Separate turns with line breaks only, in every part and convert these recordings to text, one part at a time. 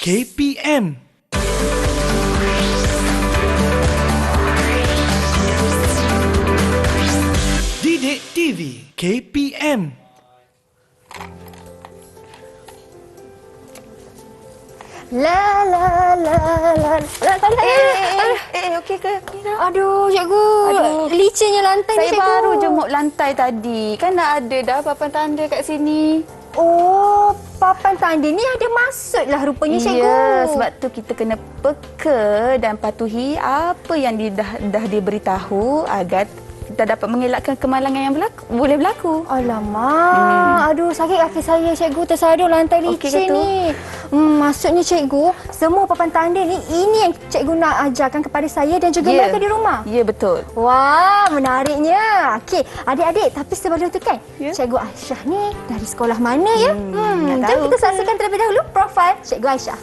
KPM. Didik TV KPM.
La la la la la.
Okey ke?
Aduh, cikgu.
Aduh.
Licinnya lantai
Saya
ni, cikgu.
baru jemuk lantai tadi. Kan dah ada dah papan tanda kat sini.
Oh, papan tanda ni ada maksudlah rupanya, cikgu.
Ya, sebab tu kita kena peka dan patuhi apa yang dah diberitahu agar kita dapat mengelakkan kemalangan yang boleh berlaku.
Alamak, aduh sakit kaki saya, cikgu. Tersadung lantai
Okey
licin
ke tu?
ni. Maksudnya, cikgu, semua papan tanda ni ini yang cikgu nak ajarkan kepada saya dan juga mereka di rumah.
Ya, betul.
Wah, menariknya. Okey, adik-adik, tapi sebelum tu kan,
Ya.
Cikgu Aisyah ni dari sekolah mana ya?
nak
Jom
tahu
kita
ke?
saksikan terlebih dahulu profil Cikgu Aisyah.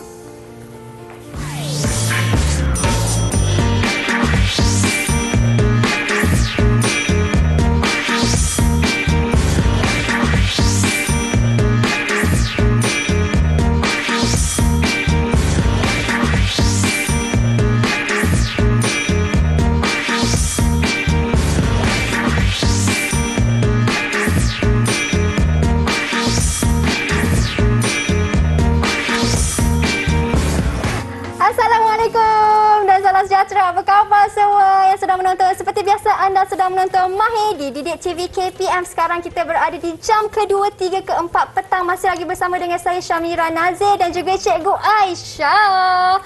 Assalamualaikum dan salam sejahtera. Apa khabar semua yang sedang menonton? Seperti biasa anda sedang menonton Mahir di Didik TV KPM. Sekarang kita berada di jam kedua, 3 ke 4 petang. Masih lagi bersama dengan saya Syamira Nazir dan juga Cikgu Aisyah.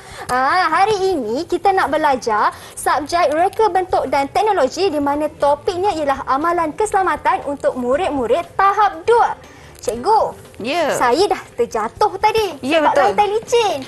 Hari ini kita nak belajar subjek reka bentuk dan teknologi di mana topiknya ialah amalan keselamatan untuk murid-murid tahap 2. Cikgu,
Ya.
saya dah terjatuh tadi
Ya,
sebab
betul.
lantai licin.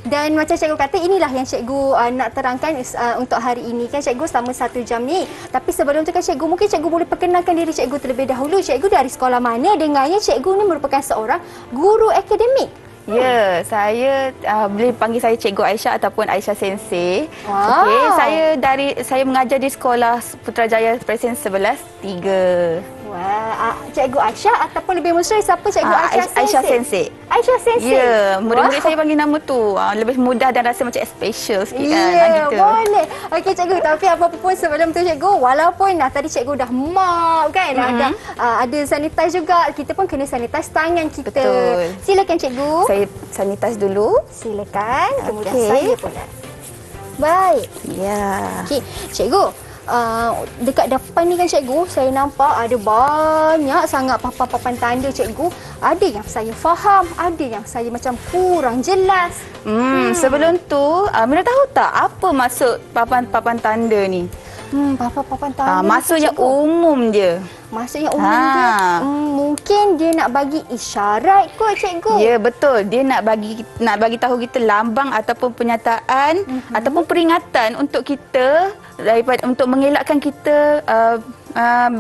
Dan macam cikgu kata, inilah yang cikgu nak terangkan untuk hari ini kan cikgu, selama 1 jam ni. Tapi sebelum tu kan cikgu, mungkin cikgu boleh perkenalkan diri cikgu terlebih dahulu. Cikgu dari sekolah mana? Dengarnya cikgu ni merupakan seorang guru akademik.
Ya, saya boleh panggil saya Cikgu Aisyah ataupun Aisyah Sensei.
Wow.
Okey, saya mengajar di sekolah Putrajaya Presiden 11 3.
Wah, Cikgu Aisyah ataupun lebih mesra siapa Cikgu Aisyah Sensei?
Aisyah Sensei.
Aisyah Sensei.
Ya, murid-murid
Wah.
saya panggil nama tu. Lebih mudah dan rasa macam special sikit kan.
Ya,
Gitu.
boleh. Okey cikgu, tapi apa-apa pun sebelum tu cikgu, walaupun tadi cikgu dah mop kan, ada sanitize juga, kita pun kena sanitize tangan kita.
Betul.
Silakan cikgu.
Saya sanitize dulu.
Silakan. Kemudian
Okey.
saya pula. Baik.
Ya.
Okey, cikgu. Dekat depan ni kan cikgu, saya nampak ada banyak sangat papan-papan tanda cikgu. Ada yang saya faham, ada yang saya macam kurang jelas.
Sebelum tu, Mira tahu tak apa maksud papan-papan tanda ni?
Papan-papan tanda.
Maksudnya
cikgu.
umum je.
Maksudnya umum dia, mungkin dia nak bagi isyarat kot cikgu.
Ya, betul. Dia nak bagi tahu kita lambang ataupun penyataan ataupun peringatan untuk kita untuk mengelakkan kita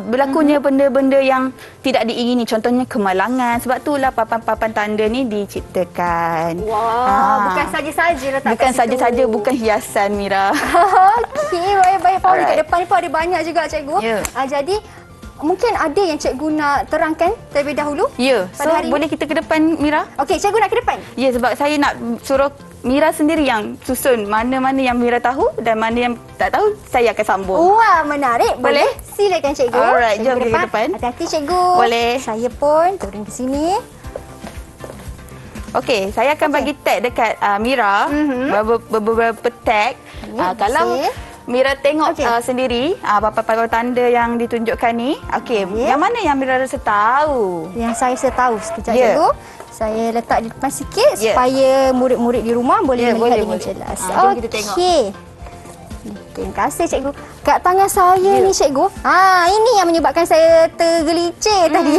berlakunya benda-benda yang tidak diingini, contohnya kemalangan. Sebab itulah papan-papan tanda ni diciptakan.
Wah, bukan saja-saja letak
Bukan
kat situ.
saja-saja, bukan hiasan, Mira.
Okey, baik-baik. Faham. Dekat
Alright.
depan ni pun ada banyak juga cikgu.
Ya.
Jadi mungkin ada yang cikgu nak terangkan terlebih dahulu.
Ya, so
Pada hari
boleh kita ke depan, Mira?
Okey, cikgu nak ke depan.
Ya, sebab saya nak suruh Mira sendiri yang susun mana-mana yang Mira tahu dan mana yang tak tahu, saya akan sambung.
Wah, menarik.
Boleh?
Silakan cikgu.
Alright,
Cikgu
jom kita ke depan.
Hati-hati cikgu.
Boleh.
Saya pun turun ke sini.
Okey, saya akan bagi tag dekat Mira, beberapa tag.
Ya,
Kalau
okey.
Mira tengok
Okey.
sendiri papan-papan tanda yang ditunjukkan ni. Okey, yang mana yang Mira rasa tahu?
Yang saya tahu sekejap
Ya.
cikgu. Saya letak di depan sikit
Ya.
supaya murid-murid di rumah boleh
Ya,
melihat
boleh,
dengan jelas.
jom kita tengok.
Okey. Terima kasih cikgu. Kat tangan saya ni cikgu. Ini yang menyebabkan saya tergelincir tadi.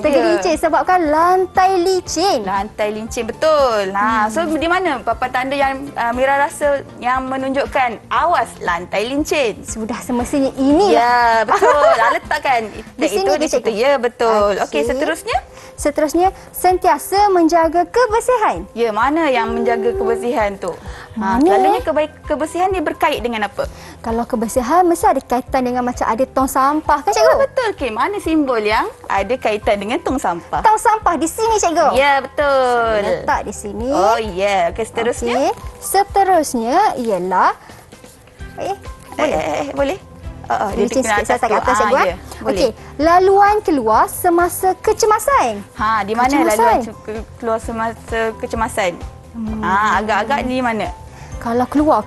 Tergelincir sebabkan lantai licin.
Lantai lincin, betul. So di mana papan tanda yang Mira rasa yang menunjukkan awas lantai lincin?
Sudah semestinya ini.
Ya, betul. Letakkan
Di sini
tag itu
ke,
di situ.
cikgu?
Ya, betul. Okey,
Okey.
seterusnya?
Seterusnya, sentiasa menjaga kebersihan.
Ya, mana yang menjaga kebersihan tu?
Mana?
Selalunya kebersihan ni berkait dengan apa?
Kalau kebersihan mesti ada kaitan dengan macam ada tong sampah kan cikgu?
Oh, betul ke? Mana simbol yang ada kaitan dengan tong sampah?
Tong sampah di sini cikgu.
Ya, betul.
Letak di sini.
Oh, ya. Okey, seterusnya.
Okey. Seterusnya ialah
Boleh?
Licin sikit saya tak kata cikgu.
Ya, boleh.
Okey, laluan keluar semasa kecemasan.
Di mana
Kecemasan.
laluan keluar semasa kecemasan? Agak-agak di mana?
Kalau keluar.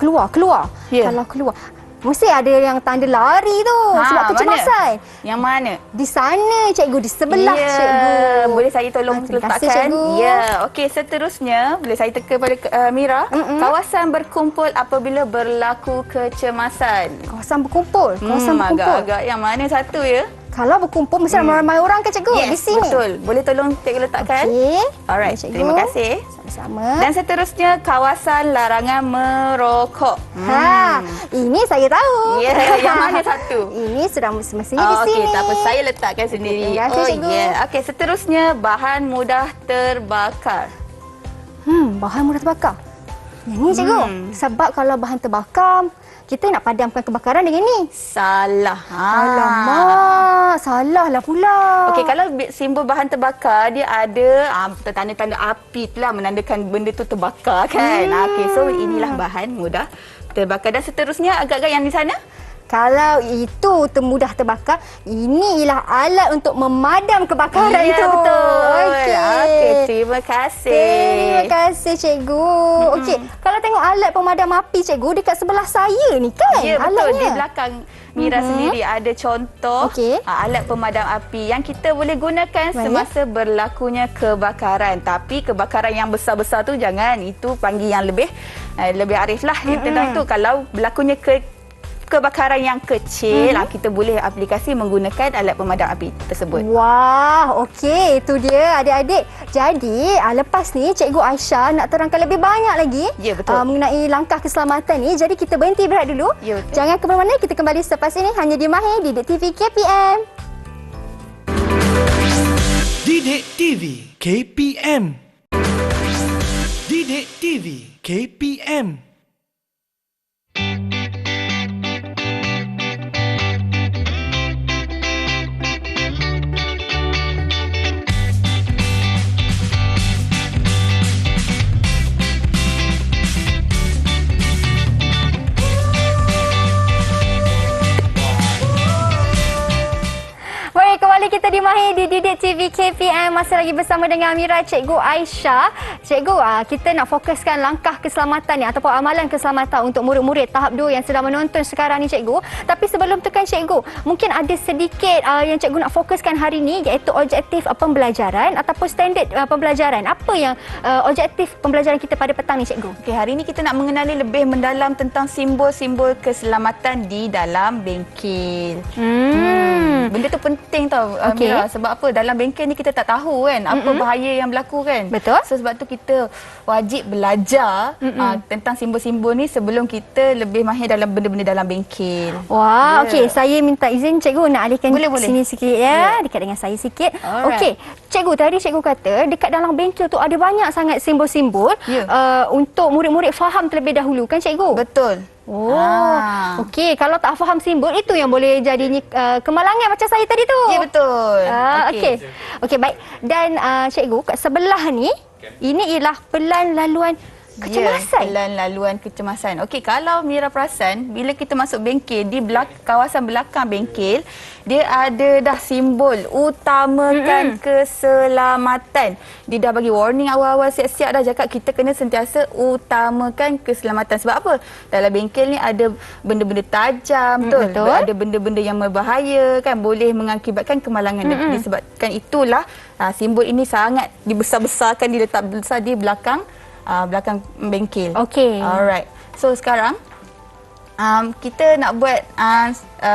Ya.
Kalau keluar. Mesti ada yang tanda lari tu sebab kecemasan.
Mana? Yang mana?
Di sana cikgu, di sebelah
Ya.
cikgu.
Boleh saya tolong
Terima kasih,
letakkan?
cikgu.
Ya. Okey, seterusnya boleh saya teka pada Mira. Kawasan berkumpul apabila berlaku kecemasan.
Kawasan berkumpul.
Agak-agak yang mana satu ya?
Kalau berkumpul mesti ramai-ramai orang ke cikgu di
Yes,
sini.
betul. Boleh tolong cikgu letakkan?
Okey.
Alright,
Cikgu.
terima kasih.
Sama-sama.
Dan seterusnya kawasan larangan merokok.
Ini saya tahu.
Ya, yang mana satu?
Ini sudah mestinya di sini.
Okey, tak apa, saya letakkan sendiri.
Terima kasih, cikgu.
Ya. Okey, seterusnya bahan mudah terbakar.
Bahan mudah terbakar. Yang ni cikgu. Sebab kalau bahan terbakar, kita nak padamkan kebakaran dengan ni.
Salah.
Alamak, salah lah pula.
Okey, kalau simbol bahan terbakar, dia ada tanda-tanda api tu lah menandakan benda tu terbakar kan. Okey, so inilah bahan mudah terbakar. Dan seterusnya agak-agak yang di sana?
Kalau itu mudah terbakar, ini ialah alat untuk memadam kebakaran
Ya,
tu.
betul.
Okey.
Terima kasih.
Terima kasih cikgu. Okey, kalau tengok alat pemadam api cikgu dekat sebelah saya ni kan
Ya, betul.
alatnya.
Di belakang Mira sendiri ada contoh
Okey.
alat pemadam api yang kita boleh gunakan semasa berlakunya kebakaran. Tapi kebakaran yang besar-besar tu jangan. Itu panggil yang lebih arif lah. Tentang tu kalau berlakunya kebakaran yang kecil, kita boleh aplikasi menggunakan alat pemadam api tersebut.
Wah, okey. Itu dia adik-adik. Jadi, lepas ni Cikgu Aisyah nak terangkan lebih banyak lagi
Ya, betul.
mengenai langkah keselamatan ni. Jadi, kita berhenti berehat dulu.
Ya, betul.
Jangan ke mana-mana, kita kembali selepas ini hanya di Mahir Didik TV KPM.
Didik TV KPM. Didik TV KPM.
Baik, kembali kita di Mahir di Didik TV KPM. Masih lagi bersama dengan Mira, Cikgu Aisyah. Cikgu, kita nak fokuskan langkah keselamatan ni ataupun amalan keselamatan untuk murid-murid tahap 2 yang sedang menonton sekarang ni Cikgu. Tapi sebelum tu kan Cikgu, mungkin ada sedikit yang Cikgu nak fokuskan hari ni iaitu objektif pembelajaran ataupun standard pembelajaran. Apa yang objektif pembelajaran kita pada petang ni Cikgu?
Okey, hari ini kita nak mengenali lebih mendalam tentang simbol-simbol keselamatan di dalam bengkel. Benda tu penting tau,
Okey.
Mira. Sebab apa? Dalam bengkel ni kita tak tahu kan apa bahaya yang berlaku kan.
Betul.
So sebab tu kita wajib belajar tentang simbol-simbol ni sebelum kita lebih mahir dalam benda-benda dalam bengkel.
Wah,
Ya.
okey. Saya minta izin Cikgu nak alihkan
Boleh.
sini sikit ya. Dekat dengan saya sikit.
Alright.
Okey. Cikgu, tadi Cikgu kata dekat dalam bengkel tu ada banyak sangat simbol-simbol
Ya.
untuk murid-murid faham terlebih dahulu kan Cikgu?
Betul.
Okey. Kalau tak faham simbol, itu yang boleh jadinya kemalangan macam saya tadi tu.
Ya, betul.
Okey. Okey, baik. Dan Cikgu, kat sebelah ni, ini ialah pelan laluan kecemasan.
Ya, pelan laluan kecemasan. Okey, kalau Mira perasan, bila kita masuk bengkel, di kawasan belakang bengkel, dia ada dah simbol utamakan keselamatan. Dia dah bagi warning awal-awal siap-siap dah cakap kita kena sentiasa utamakan keselamatan. Sebab apa? Dalam bengkel ni ada benda-benda tajam,
betul.
ada benda-benda yang berbahaya kan, boleh mengakibatkan kemalangan. Disebabkan itulah simbol ini sangat dibesar-besarkan, diletak besar di belakang bengkel.
Okey.
Alright. So sekarang kita nak buat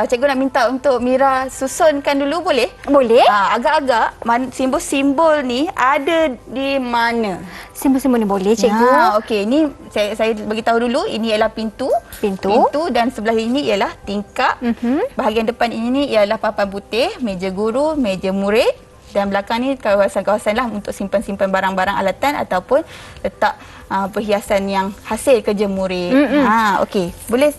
cikgu nak minta untuk Mira susunkan dulu, boleh?
Boleh?
Agak-agak simbol-simbol ni ada di mana?
Simbol-simbol ni boleh Cikgu.
Okey, ini saya bagi tahu dulu, ini ialah pintu.
Pintu.
Dan sebelah ini ialah tingkap. Bahagian depan ini ialah papan putih, meja guru, meja murid. Dan belakang ni kawasan-kawasan lah untuk simpan-simpan barang-barang alatan ataupun letak perhiasan yang hasil kerja murid. Okey. Boleh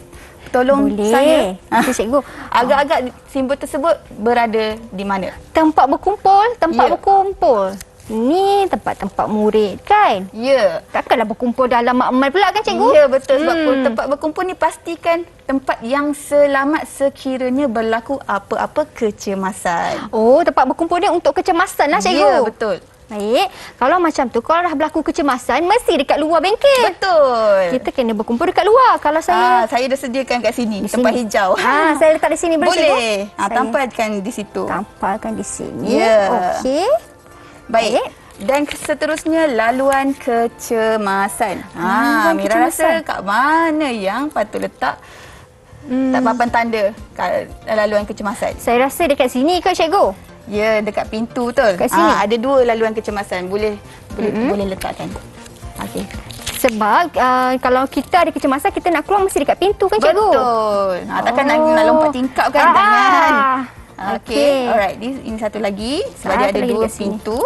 tolong
Boleh.
saya?
Okey, cikgu.
Agak-agak simbol tersebut berada di mana?
Tempat berkumpul,
Ya.
berkumpul. Ni tempat-tempat murid kan?
Ya.
Takkanlah berkumpul dalam makmal pula kan cikgu?
Ya, betul. Sebab tempat berkumpul ni pastikan tempat yang selamat sekiranya berlaku apa-apa kecemasan.
Oh, tempat berkumpul ni untuk kecemasan lah cikgu.
Ya, betul.
Baik. Kalau macam tu, kalau dah berlaku kecemasan, mesti dekat luar bengkel.
Betul.
Kita kena berkumpul dekat luar. Kalau saya...
Saya dah sediakan kat sini,
Di
tempat
sini.
hijau.
Saya letak di sini boleh cikgu?
Boleh. Tampalkan di situ.
Tampalkan di sini.
Ya.
Okey.
Baik. Dan seterusnya laluan kecemasan.
Laluan
Mira
kecemasan.
rasa kat mana yang patut letak tak papan tanda laluan kecemasan?
Saya rasa dekat sini ke cikgu?
Ya, dekat pintu betul.
Kat sini?
Ada 2 laluan kecemasan. Boleh letakkan. Okey.
Sebab kalau kita ada kecemasan, kita nak keluar mesti dekat pintu kan cikgu?
Betul. Takkan nak lompat tingkap kan? Jangan. Okey.
Okey.
Alright, ini satu lagi sebab dia
Satu
ada
lagi
2
dekat sini.
pintu.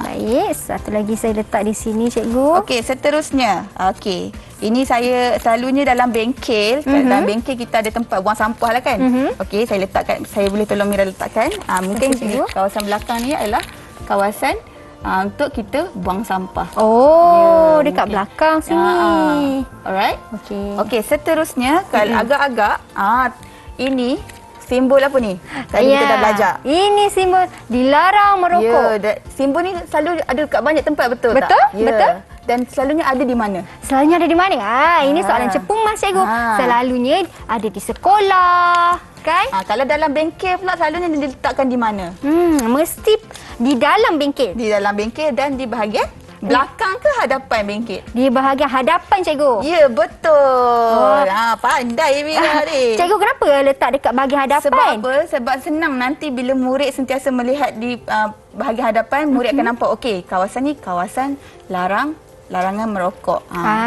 Baik, satu lagi saya letak di sini cikgu.
Okey, seterusnya. Okey. Ini saya selalunya dalam bengkel. Dalam bengkel kita ada tempat buang sampah lah kan. Okey, saya letakkan. Saya boleh tolong Mira letakkan. Mungkin
Okey, cikgu.
kawasan belakang ni adalah kawasan untuk kita buang sampah.
Oh,
Ya,
dekat
mungkin.
belakang sini.
Alright.
Okey.
Okey, seterusnya kalau agak-agak ini simbol apa ni? Tadi kita dah belajar.
Ini simbol dilarang merokok.
Ya, simbol ni selalu ada dekat banyak tempat, betul tak?
Betul,
Ya.
betul.
Dan selalunya ada di mana?
Selalunya ada di mana? Ini soalan cepung mas cikgu. Selalunya ada di sekolah, kan?
Kalau dalam bengkel pula selalunya diletakkan di mana?
Mesti di dalam bengkel.
Di dalam bengkel dan di bahagian belakang ke hadapan bengkel?
Di bahagian hadapan cikgu.
Ya, betul. Pandai Mira ni.
Cikgu kenapa letak dekat bahagian hadapan?
Sebab apa? Sebab senang nanti bila murid sentiasa melihat di bahagian hadapan, murid akan nampak okey, kawasan ni kawasan larangan merokok.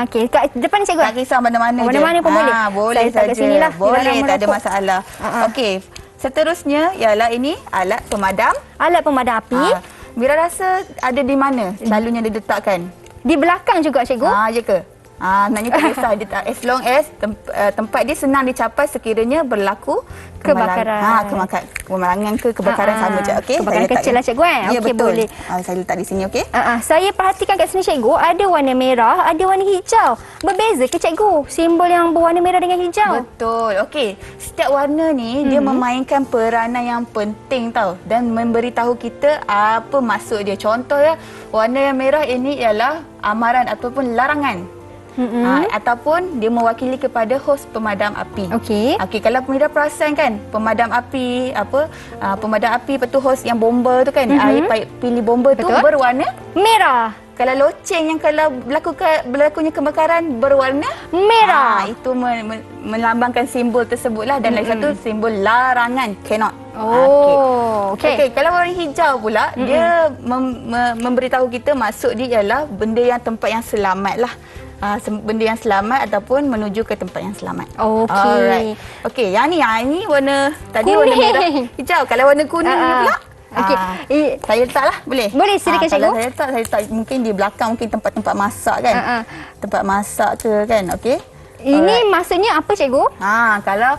Okey, kat depan cikgu.
Tak kisah mana-mana je.
Mana-mana pun boleh.
Boleh
Saya letak kat
saja.
sinilah,
Boleh,
dilarang
tak ada
merokok.
masalah. Okey. Seterusnya ialah ini alat pemadam.
Alat pemadam api.
Mira rasa ada di mana selalunya diletakkan?
Di belakang juga cikgu.
Ya ke? Naknya tak kisah. As long as tempat dia senang dicapai sekiranya berlaku
Kebakaran.
Kemalangan ke kebakaran sama je. Okey.
Kebakaran
saya
kecil lah cikgu
Ya,
Okey,
betul.
boleh.
Saya letak di sini, okey?
Saya perhatikan kat sini cikgu, ada warna merah, ada warna hijau. Berbeza ke cikgu simbol yang berwarna merah dengan hijau?
Betul. Okey. Setiap warna ni dia memainkan peranan yang penting tau dan memberitahu kita apa maksud dia. Contoh ya, warna yang merah ini ialah amaran ataupun larangan. Ataupun dia mewakili kepada hos pemadam api.
Okey.
Okey, kalau Mira perasan kan, pemadam api pemadam api lepas tu hos yang bomba tu kan, air paip pilih bomba tu
Betul.
berwarna
Merah.
kalau loceng yang kalau berlakunya kebakaran berwarna
Merah.
itu melambangkan simbol tersebutlah dan lagi satu simbol larangan, cannot.
Okey.
Okey, kalau warna hijau pula dia memberitahu kita maksud dia ialah benda yang tempat yang selamat lah. Benda yang selamat ataupun menuju ke tempat yang selamat.
Okey.
Alright. Okey, yang ni warna tadi
Kuning.
warna merah, hijau. Kalau warna kuning ni pula.
Okey.
Saya letaklah, boleh?
Boleh, silakan cikgu.
Kalau saya letak mungkin di belakang, mungkin tempat-tempat masak kan. Tempat masak ke kan, okey?
Ini maksudnya apa cikgu?
Kalau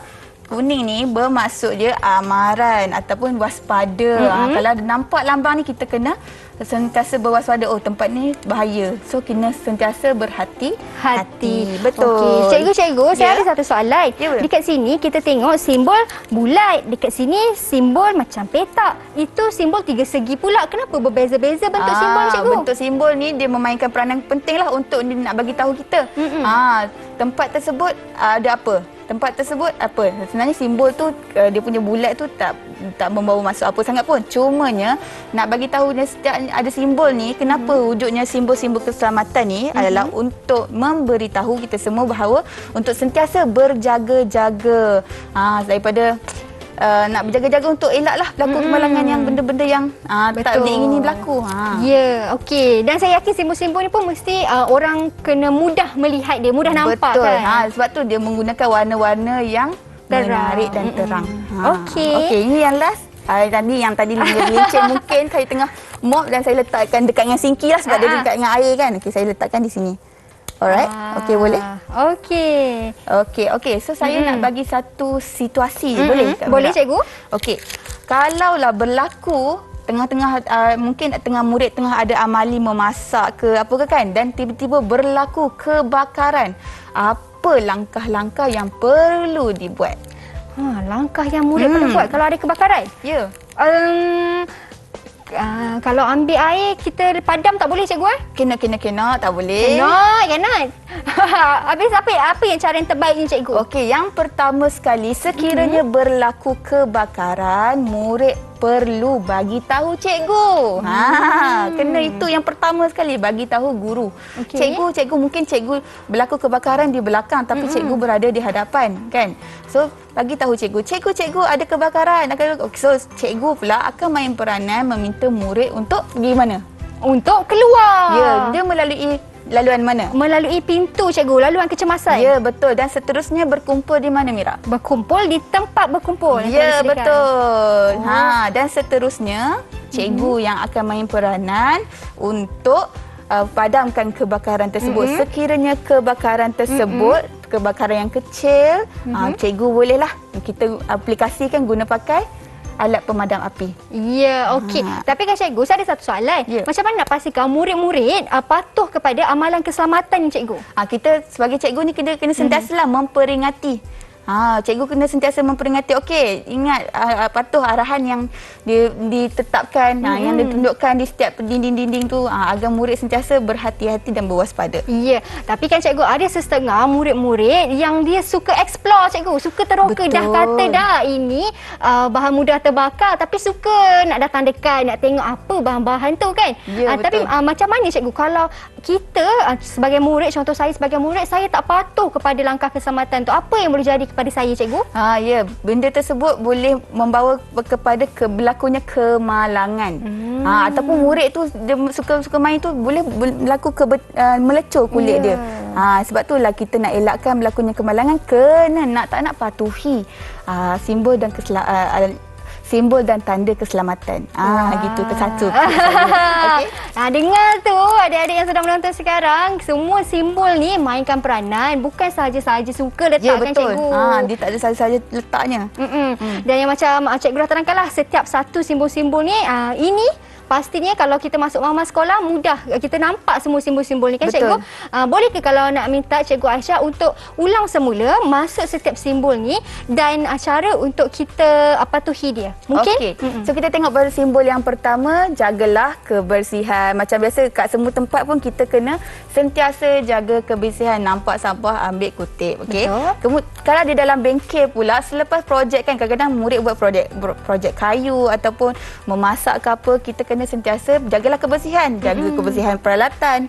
kuning ni bermaksud dia amaran ataupun waspada. Kalau nampak lambang ni kita kena sentiasa berwaspada. Oh, tempat ni bahaya. So kena sentiasa berhati-hati. Betul.
Okey, cikgu, saya ada satu soalan.
Ya.
Dekat sini kita tengok simbol bulat, dekat sini simbol macam petak. Itu simbol 3 segi pula. Kenapa berbeza-beza bentuk simbol ni, cikgu?
Bentuk simbol ni dia memainkan peranan penting lah untuk dia nak bagi tahu kita. Tempat tersebut ada apa? Tempat tersebut apa? Sebenarnya simbol tu dia punya bulat tu tak membawa maksud apa sangat pun. Cumanya nak bagi tahu dia setiap ada simbol ni, kenapa wujudnya simbol-simbol keselamatan ni adalah untuk memberitahu kita semua bahawa untuk sentiasa berjaga-jaga daripada nak berjaga-jaga untuk elaklah berlaku kemalangan yang benda-benda yang tak diingini berlaku.
Ya, okey. Dan saya yakin simbol-simbol ni pun mesti orang kena mudah melihat dia, mudah nampak.
Betul.
Kan?
Sebab tu dia menggunakan warna-warna yang
Terang.
menarik dan terang.
Okey.
Okey, ini yang last. Tadi yang tadi lincin mungkin saya tengah mop dan saya letakkan dekat dengan sinki lah sebab dia dekat dengan air kan. Okey, saya letakkan di sini. Alright. Okey, boleh? Okey. So saya nak bagi satu situasi. Boleh?
Boleh, cikgu.
Okey. Kalaulah berlaku tengah-tengah mungkin tengah murid tengah ada amali memasak ke apa ke kan, dan tiba-tiba berlaku kebakaran. Apa langkah-langkah yang perlu dibuat?
Langkah yang murid perlu buat kalau ada kebakaran?
Ya.
Kalau ambil air, kita padam tak boleh, cikgu?
Kena, tak boleh.
Kena. Habis apa yang cara yang terbaik ni, cikgu?
Okey, yang pertama sekali, sekiranya berlaku kebakaran, murid perlu bagi tahu cikgu. Kena itu yang pertama sekali, bagi tahu guru. Cikgu mungkin cikgu berlaku kebakaran di belakang tapi cikgu berada di hadapan, kan? So bagi tahu cikgu ada kebakaran. So cikgu pula akan main peranan meminta murid untuk pergi mana?
Untuk keluar.
Ya, dia melalui laluan mana?
Melalui pintu, cikgu, laluan kecemasan.
Ya, betul. Dan seterusnya berkumpul di mana, Mira?
Berkumpul di tempat berkumpul.
Ya, betul. Dan seterusnya cikgu yang akan main peranan untuk padamkan kebakaran tersebut. Sekiranya kebakaran tersebut kebakaran yang kecil, cikgu bolehlah kita aplikasikan guna pakai alat pemadam api.
Ya, okey. Tapi kan cikgu, saya ada satu soalan. Macam mana nak pastikan murid-murid patuh kepada amalan keselamatan ni, cikgu?
Kita sebagai cikgu ni kena sentiasalah memperingati. Cikgu kena sentiasa memperingati. Okey, ingat patuh arahan yang ditetapkan, yang ditunjukkan di setiap dinding-dinding tu, agar murid sentiasa berhati-hati dan berwaspada.
Ya, tapi kan cikgu, ada setengah murid-murid yang dia suka explore, cikgu, suka teroka. Dah kata dah ini bahan mudah terbakar, tapi suka nak datang dekat, nak tengok apa bahan-bahan tu kan.
Ya,
tapi macam mana, cikgu, kalau kita sebagai murid, contoh saya sebagai murid, saya tak patuh kepada langkah keselamatan tu, apa yang boleh jadi kepada saya, cikgu?
Ya, benda tersebut boleh membawa kepada berlakunya kemalangan. Ataupun murid tu dia suka main tu boleh berlaku melecur kulit dia. Sebab itulah kita nak elakkan berlakunya kemalangan, tak nak patuhi simbol dan simbol dan tanda keselamatan. Gitu ke satu. Okey.
Dengar tu adik-adik yang sedang menonton sekarang, semua simbol ni mainkan peranan, bukan sahaja-sahaja suka letakkan, cikgu.
Dia tak ada sahaja-sahaja letaknya.
Dan yang macam cikgu dah terangkanlah, setiap satu simbol-simbol ni ini pastinya kalau kita masuk mama sekolah mudah kita nampak semua simbol-simbol ni kan, cikgu. Boleh ke kalau nak minta Cikgu Aisyah untuk ulang semula masuk setiap simbol ni dan cara untuk kita patuhi dia? Mungkin?
Okey. So kita tengok pada simbol yang pertama, jagalah kebersihan. Macam biasa kat semua tempat pun kita kena sentiasa jaga kebersihan. Nampak sampah, ambil kutip. Okey. Kalau di dalam bengkel pula, selepas projek kan, kadang-kadang murid buat projek kayu ataupun memasak ke apa, kita kena sentiasa jagalah kebersihan. Jaga kebersihan peralatan,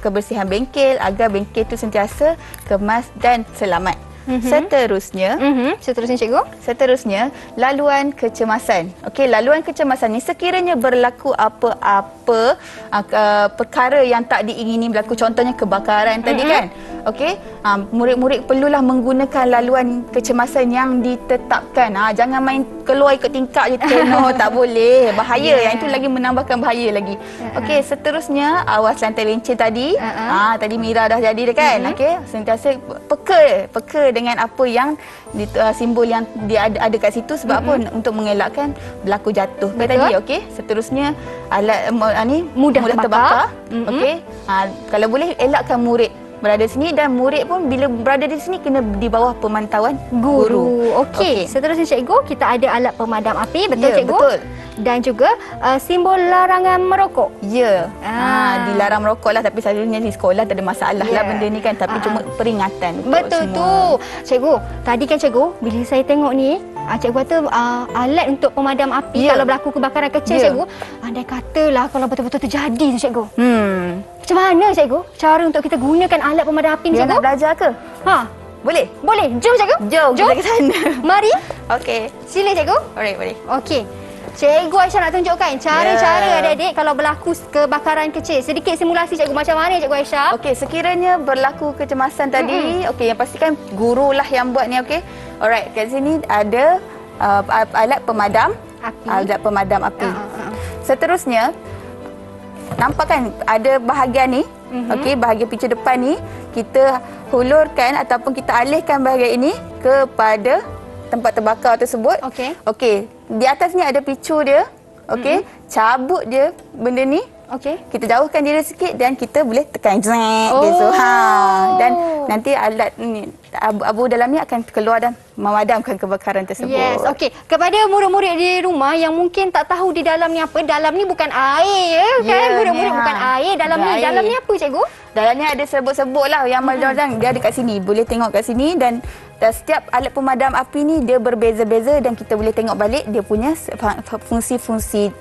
kebersihan bengkel agar bengkel itu sentiasa kemas dan selamat. Seterusnya,
cikgu.
Seterusnya, laluan kecemasan. Okey, laluan kecemasan ni sekiranya berlaku apa-apa perkara yang tak diingini berlaku, contohnya kebakaran tadi kan. Okey, murid-murid perlulah menggunakan laluan kecemasan yang ditetapkan. Jangan main keluar ikut tingkap je tenor, tak boleh. Bahaya. Yang itu lagi menambahkan bahaya lagi. Okey, seterusnya awas lantai lincin tadi. Tadi Mira dah jadi dah kan. Okey, sentiasa peka dengan apa yang simbol yang dia ada kat situ. Sebab apa? Untuk mengelakkan berlaku jatuh. Kan tadi, okey. Seterusnya alat ni mudah terbakar. Okey. Kalau boleh elakkan murid berada di sini, dan murid pun bila berada di sini kena di bawah pemantauan guru.
Okey. Seterusnya, cikgu, kita ada alat pemadam api, betul, cikgu?
Betul.
Dan juga simbol larangan merokok.
Ya. Dilarang merokok lah, tapi selalunya di sekolah tak ada masalah lah benda ni kan, tapi cuma peringatan untuk
betul
semua.
Tu. Cikgu, tadi kan cikgu bila saya tengok ni, cikgu kata alat untuk pemadam api kalau berlaku kebakaran kecil, cikgu. Andai katalah kalau betul-betul terjadi tu, cikgu. Macam mana, cikgu, cara untuk kita gunakan alat pemadam api ni, cikgu?
Nak belajar ke? Boleh?
Boleh. Jom, cikgu.
Jom kita ke sana.
Mari.
Okey.
Sila, cikgu.
Alright, boleh.
Okey. Cikgu Aisyah nak tunjukkan cara-cara adik-adik kalau berlaku kebakaran kecil. Sedikit simulasi, cikgu, macam mana, cikgu Aisyah?
Okey, sekiranya berlaku kecemasan tadi, okey, yang pastikan gurulah yang buat ni, okey. Alright, kat sini ada alat pemadam
Api.
Alat pemadam api. Seterusnya, nampak kan ada bahagian ni, okey, bahagian pincu depan ni, kita hulurkan ataupun kita alihkan bahagian ini kepada tempat terbakar tersebut.
Okey.
Okey, di atas ni ada picu dia. Okey, cabut dia benda ni.
Okey.
Kita jauhkan dia sikit dan kita boleh tekan zeng
Oh.
gitu. Dan nanti alat ni abu dalam ni akan keluar dan memadamkan kebakaran tersebut.
Yes, okey. Kepada murid-murid di rumah yang mungkin tak tahu di dalam ni apa, dalam ni bukan air ya, kan?
Ya,
Murid-murid
ni,
bukan air dalam
bukan
ni.
air.
Dalam ni apa cikgu?
Dalam ni ada serbuk-serbuk lah yang macam dia ada kat sini. Boleh tengok kat sini dan setiap alat pemadam api ni dia berbeza-beza dan kita boleh tengok balik dia punya fungsi-fungsi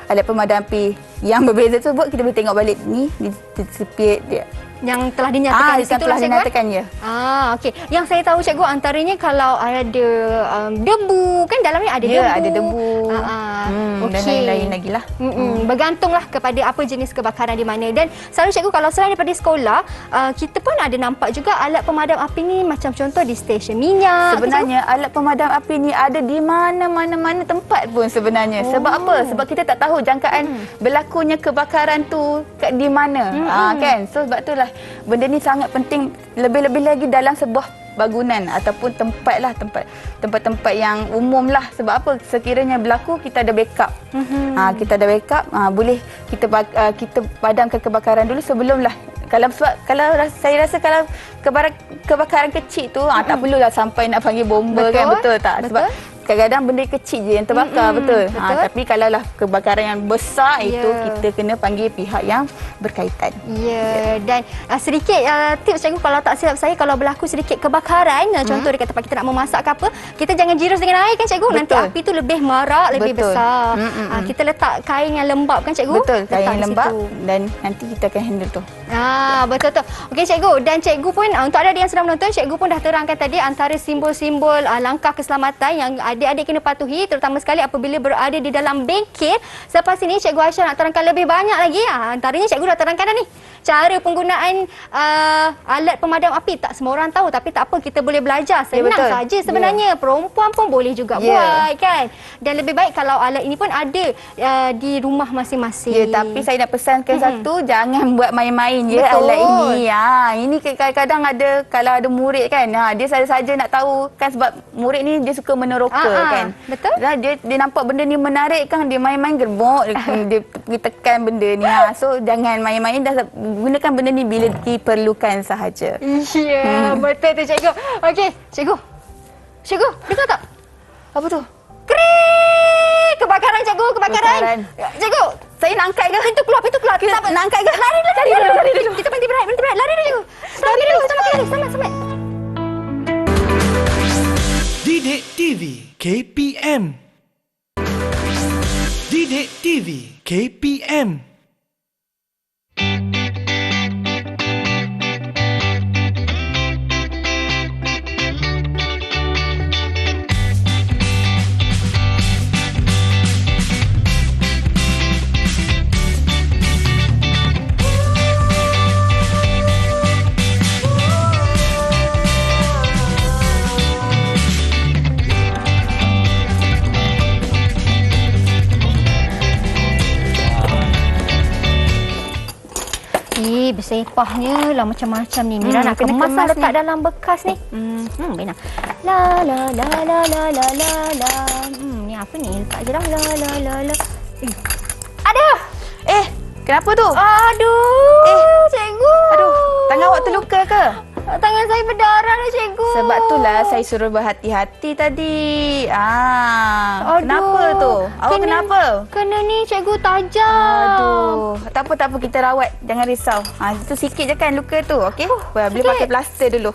alat pemadam api yang berbeza tersebut. Kita boleh tengok balik ni di sepit dia.
Yang telah dinyatakan di situ
telah
lah cikgu.
dinyatakan ya.
Okey. Yang saya tahu cikgu antaranya kalau ada debu, kan dalam ni ada debu.
Ya, ada debu. Dan
Okey.
lain-lain lagi lah.
Bergantunglah kepada apa jenis kebakaran di mana. Dan selalu cikgu kalau selain daripada sekolah, kita pun ada nampak juga alat pemadam api ni macam contoh di stesen minyak.
Sebenarnya alat pemadam api ni ada di mana-mana tempat pun sebenarnya. Sebab apa? Sebab kita tak tahu jangkaan berlakunya kebakaran tu di mana. Kan? So sebab itulah benda ni sangat penting, lebih-lebih lagi dalam sebuah bangunan ataupun tempat-tempat yang umum lah. Sebab apa? Sekiranya berlaku kita ada backup. Kita ada backup, boleh kita padamkan kebakaran dulu sebelumlah. Kalau saya rasa kalau kebakaran kecil tu tak perlulah sampai nak panggil bomba.
Betul.
Kan, betul tak? Sebab kadang-kadang benda kecil je yang terbakar, betul. Tapi kalaulah kebakaran yang besar itu kita kena panggil pihak yang berkaitan.
Ya, dan sedikit tips cikgu, kalau tak silap saya, kalau berlaku sedikit kebakaran, contoh dekat tempat kita nak memasak ke apa, kita jangan jirus dengan air kan cikgu.
Betul.
Nanti api tu lebih marak, lebih
Betul.
besar. Kita letak kain yang lembap kan cikgu?
Betul, kain
Letak
yang
di
lembab
situ.
dan nanti kita akan handle tu.
Betul. Okey cikgu, dan cikgu pun untuk ada yang sedang menonton, cikgu pun dah terangkan tadi antara simbol-simbol langkah keselamatan yang adik-adik kena patuhi, terutama sekali apabila berada di dalam bengkel. Selepas ini cikgu Aisyah nak terangkan lebih banyak lagi. Antaranya cikgu dah terangkan dah ni, cara penggunaan alat pemadam api. Tak semua orang tahu, tapi tak apa, kita boleh belajar. Senang saja sebenarnya. Perempuan pun boleh juga buat kan. Dan lebih baik kalau alat ini pun ada di rumah masing-masing.
Ya, tapi saya nak pesankan satu, jangan buat main-main
Betul.
alat ini. Ini kadang-kadang ada, kalau ada murid kan, dia saja nak tahu kan, sebab murid ni dia suka meneroka kan.
Betul.
Dia nampak benda ni menarik kan, dia main-main gerbok, dia pergi tekan benda ni. So jangan main-main, dah gunakan benda ni bila diperlukan sahaja.
Ya, betul tu cikgu. Okey, cikgu. Cikgu, dengar tak?
Apa tu?
Krik! Kebakaran cikgu, kebakaran. Cikgu,
Saya nak angkat ke?
pintu keluar.
Kita nak angkat ke?
Lari dulu.
Lari dulu.
Kita berhenti berat. Lari dulu cikgu. Selamat.
Didik TV KPM. Didik TV KPM.
Bersepahnya lah macam-macam ni. Mira nak
kena
kemas
kemas
letak
ni.
dalam bekas ni. Benar. La. Ni apa ni? Letak je dah. La. Ada!
Kenapa tu?
Aduh! Cikgu!
Aduh, tangan awak terluka ke?
Tangan saya berdarah dah cikgu.
Sebab itulah saya suruh berhati-hati tadi. Kenapa tu? Awak kenapa?
Kena ni cikgu, tajam.
Aduh, tak apa, kita rawat. Jangan risau. Itu sikit je kan luka tu, okey? Boleh pakai plaster dulu.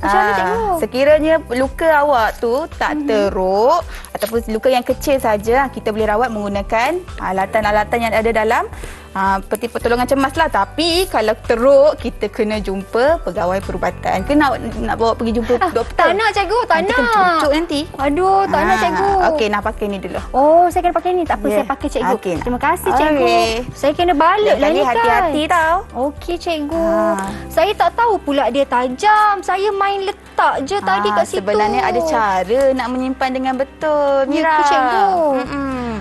Macam mana cikgu?
Sekiranya luka awak tu tak teruk ataupun luka yang kecil saja, kita boleh rawat menggunakan alatan-alatan yang ada dalam peti pertolongan cemas lah. Tapi kalau teruk, kita kena jumpa pegawai perubatan. Ke nak bawa pergi jumpa doktor?
Tak nak cikgu, tak
Nanti
nak.
kena cucuk nanti.
Aduh, tak nak cikgu.
Okey, nak pakai ni dulu.
Oh, saya kena pakai ni. Tak apa,
Ya.
saya pakai cikgu.
Okey, nak.
Terima kasih cikgu.
Okey.
Saya kena balik lah
Lagi
ni kan.
hati-hati tau.
Okey cikgu. Saya tak tahu pula dia tajam. Saya main letak je tadi kat situ.
Sebenarnya ada cara nak menyimpan dengan betul,
Ya
Mira.
ke, cikgu?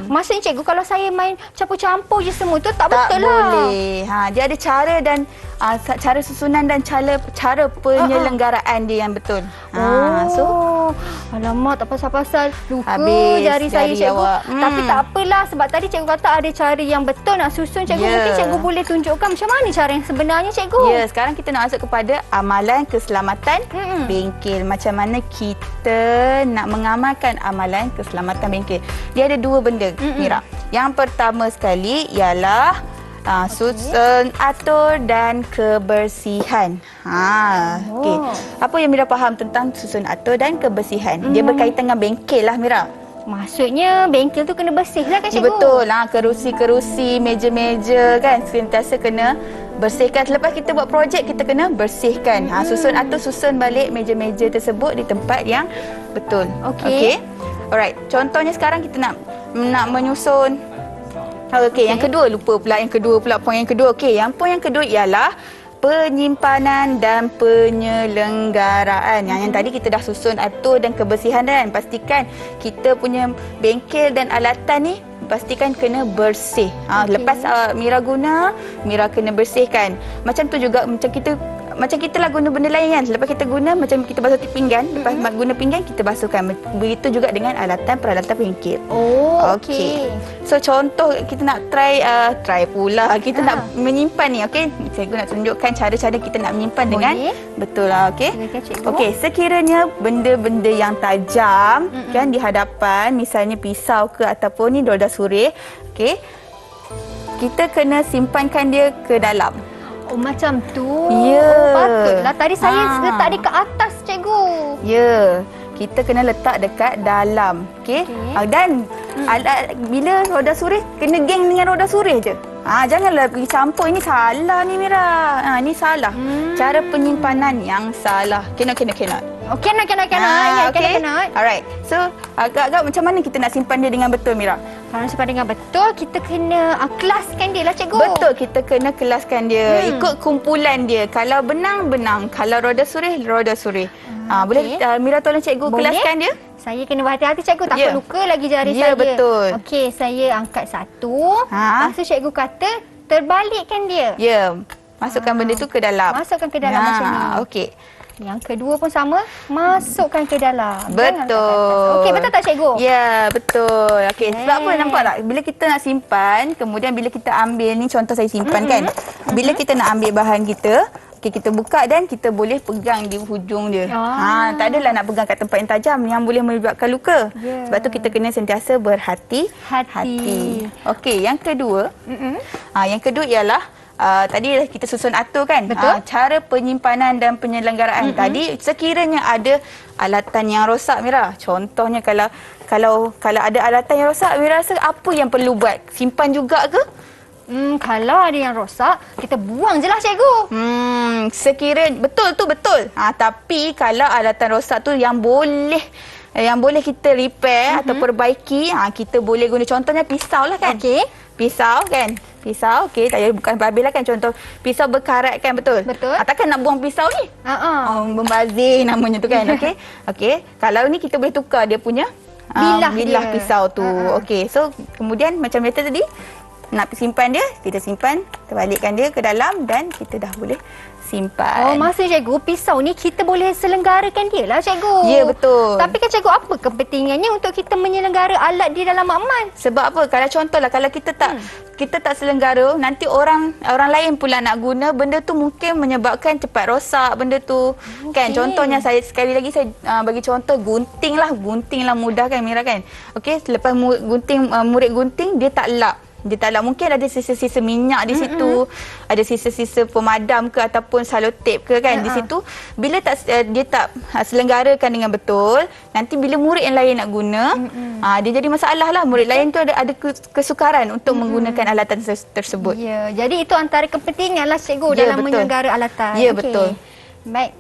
Maksudnya cikgu kalau saya main campur-campur je semua tu tak
Tak
betul lah.
boleh. Dia ada cara dan cara susunan dan cara penyelenggaraan dia yang betul. So
Alamak, tak pasal-pasal luka
Habis
jari saya
jari
cikgu.
awak.
Tapi tak apalah sebab tadi cikgu kata ada cara yang betul nak susun cikgu.
Ya.
Mungkin cikgu boleh tunjukkan macam mana cara yang sebenarnya cikgu.
ya, sekarang kita nak masuk kepada amalan keselamatan bengkel. Macam mana kita nak mengamalkan amalan keselamatan bengkel. Dia ada dua benda, Mira. Yang pertama sekali ialah susun atur dan kebersihan. Okey. Apa yang Mira faham tentang susun atur dan kebersihan? Dia berkaitan dengan bengkel lah, Mira.
Maksudnya bengkel tu kena bersih lah kan
Ya,
cikgu?
betul. Kerusi-kerusi, meja-meja kan sentiasa kena bersihkan. Selepas kita buat projek, kita kena bersihkan. Susun atur, susun balik meja-meja tersebut di tempat yang betul.
Okey.
Alright. Contohnya sekarang kita nak menyusun. Okey, yang kedua lupa pula poin yang kedua. Okey, poin yang kedua ialah penyimpanan dan penyelenggaraan. Yang tadi kita dah susun atur dan kebersihan dan pastikan kita punya bengkel dan alatan ni pastikan kena bersih. Lepas Mira guna, Mira kena bersihkan. Macam tu juga macam kita lah guna benda lain kan. Lepas kita guna macam kita basuh pinggan, lepas guna pinggan kita basuhkan. Begitu juga dengan peralatan bengkel. Okey. So contoh kita nak try pula. Kita nak menyimpan ni, okey. Cikgu nak tunjukkan cara-cara kita nak menyimpan dengan betul lah, okey. Okey, sekiranya benda-benda yang tajam kan di hadapan, misalnya pisau ke ataupun ni roda surih, okey. Kita kena simpankan dia ke dalam.
Oh, macam tu.
Ya.
Patutlah tadi saya letak dia ke atas cikgu.
Ya. Kita kena letak dekat dalam. Okey. Dan bila roda surih, kena geng dengan roda surih je. Janganlah pergi campur. Ini salah ni, Mira. Ini salah. Cara penyimpanan yang salah. Cannot.
Cannot. Cannot.
Alright. So, agak-agak macam mana kita nak simpan dia dengan betul, Mira?
Kalau simpan dengan betul, kita kena kelaskan dia lah cikgu.
Betul, kita kena kelaskan dia. Ikut kumpulan dia. Kalau benang. Kalau roda surih. Boleh Mira tolong cikgu kelaskan dia?
Saya kena berhati-hati cikgu, takut luka lagi jari saya.
Ya, betul.
Okey, saya angkat satu. Lepas tu cikgu kata terbalikkan dia.
Ya. Masukkan benda tu ke dalam.
Masukkan ke dalam macam ni.
Okey.
Yang kedua pun sama, masukkan ke dalam.
Betul.
Okey, betul tak cikgu?
Ya, betul. Okey, sebab apa nampak tak? Bila kita nak simpan, kemudian bila kita ambil ni contoh saya simpan kan. Bila kita nak ambil bahan kita, kita buka dan kita boleh pegang di hujung dia. Tak adalah nak pegang kat tempat yang tajam yang boleh menyebabkan luka. Sebab tu kita kena sentiasa berhati-hati. Okey, yang kedua. Yang kedua ialah tadi kita susun atur kan. Cara penyimpanan dan penyelenggaraan. Tadi sekiranya ada alatan yang rosak, Mira. Contohnya kalau ada alatan yang rosak, Mira rasa apa yang perlu buat? Simpan juga ke?
Kalau ada yang rosak, kita buang je lah cikgu.
Betul. Tapi kalau alatan rosak tu yang boleh kita repair atau perbaiki, kita boleh guna contohnya pisau lah kan.
Okey.
Pisau, okey, tak payah bukan babil lah kan. Contoh pisau berkarat kan, betul? Takkan nak buang pisau ni? Membazir namanya tu kan, okey. Okey, kalau ni kita boleh tukar dia punya bilah pisau tu. Okey, so kemudian macam kata tadi, nak simpan dia, kita simpan, kita balikkan dia ke dalam dan kita dah boleh simpan.
Maksud cikgu, pisau ni kita boleh selenggarakan dia lah cikgu.
Ya, betul.
Tapi kan cikgu, apa kepentingannya untuk kita menyelenggara alat di dalam makmal?
Sebab apa? Kalau contohlah, kalau kita tak selenggara, nanti orang lain pula nak guna, benda tu mungkin menyebabkan cepat rosak benda tu. Kan, contohnya saya sekali lagi saya bagi contoh gunting lah mudah kan, Mira kan. Okey, selepas murid gunting, dia tak lap. Mungkin ada sisa-sisa minyak di situ, ada sisa-sisa pemadam ke ataupun selotip ke kan di situ. Bila dia tak selenggarakan dengan betul, nanti bila murid yang lain nak guna, dia jadi masalah lah. Murid lain tu ada kesukaran untuk menggunakan alatan tersebut.
Ya, jadi itu antara kepentingan lah cikgu dalam menyelenggara alatan.
Ya, betul.
Baik.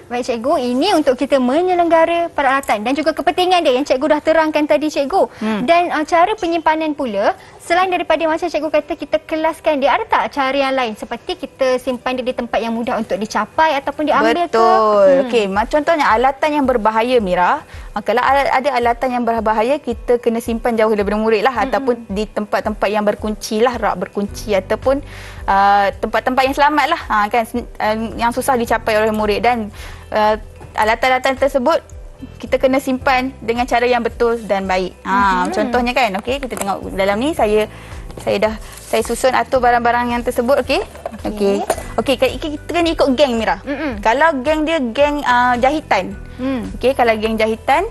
Baik cikgu, ini untuk kita menyelenggara peralatan dan juga kepentingan dia yang cikgu dah terangkan tadi cikgu. Dan cara penyimpanan pula, selain daripada macam cikgu kata kita kelaskan dia, ada tak cara yang lain seperti kita simpan dia di tempat yang mudah untuk dicapai ataupun diambil
Betul.
ke?
Okey, contohnya alatan yang berbahaya Mira. Kalau ada alatan yang berbahaya, kita kena simpan jauh daripada murid lah ataupun di tempat-tempat yang berkunci lah, rak berkunci ataupun tempat-tempat yang selamat lah kan, yang susah dicapai oleh murid. Dan alatan-alatan tersebut kita kena simpan dengan cara yang betul dan baik. Contohnya kan, okey, kita tengok dalam ni saya susun atur barang-barang yang tersebut, okey. Okey, kita kena ikut geng Mira. Kalau geng dia geng jahitan. Okey, kalau geng jahitan,